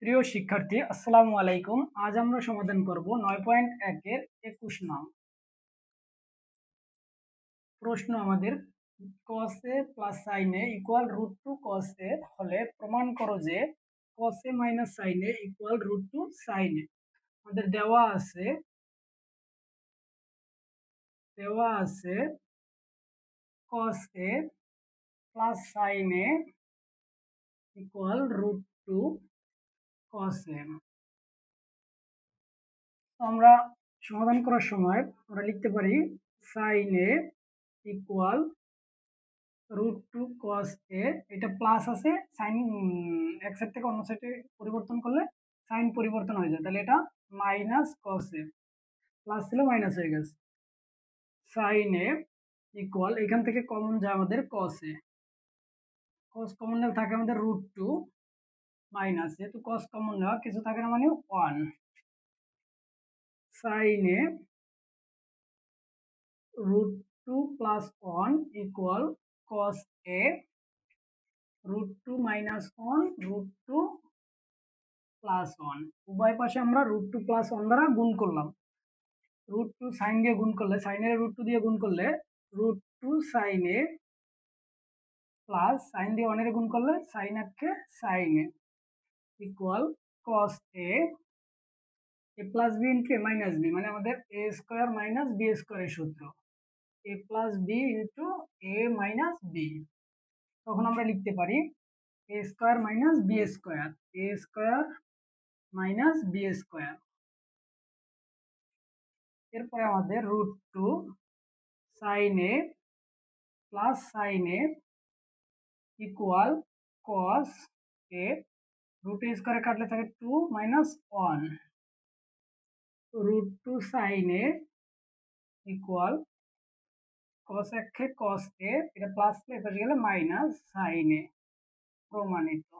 প্রিয় শিক্ষার্থী, আসসালামু আলাইকুম। আজ আমরা সমাধান করব 9.1 এর 21 নং প্রশ্ন। আমাদের cos a plus sin a equal √2 cos a হলে প্রমাণ করো যে cos a minus sin a equal √2 sin a। আমাদের দেওয়া আছে cos a plus sin a equal √2 cos a। আমরা সমাধান করার সময় আমরা লিখতে পারি sin a equal √2 cos a। এটা প্লাস আছে, সাইন এক সাইড থেকে অন্য সাইডে পরিবর্তন করলে সাইন পরিবর্তন হয়ে যায়, তাহলে এটা মাইনাস cos a, প্লাস ছিল মাইনাস হয়ে গেছে। sin a ইকুয়াল, এখান থেকে কমন যায় আমাদের cos a, cos কমন নিলে থাকে আমাদের √2 মাইনাস, যেহেতু cos কমন নেওয়া কিছু থাকে না মানে 1। sin a √2 plus 1 equal cos a √2 minus 1 √2 plus 1। উভয় পাশে আমরা √2 প্লাস 1 দ্বারা গুণ করলাম। √2 সাইন দিয়ে গুণ করলে, সাইনের √2 দিয়ে গুণ করলে √2 সাইন এ প্লাস সাইন দিয়ে 1 এর গুণ করলে সাইন আটকে sine A equal cos a plus B into A minus B, মানে আমাদের এ স্কোয়ার মাইনাস বি স্কোয়ারের সূত্র, A plus B into A minus B. তখন আমরা লিখতে পারি A square minus B square, A square minus B square. এরপরে আমাদের √2 sine A plus sine A equal cos a, √2 স্কোয়ারে কাটলে থাকে 2 minus 1, √2 sine A equal cos একে cos a, এটা প্লাস এপাশে গেলে মাইনাস সাইন এ, প্রমাণিত।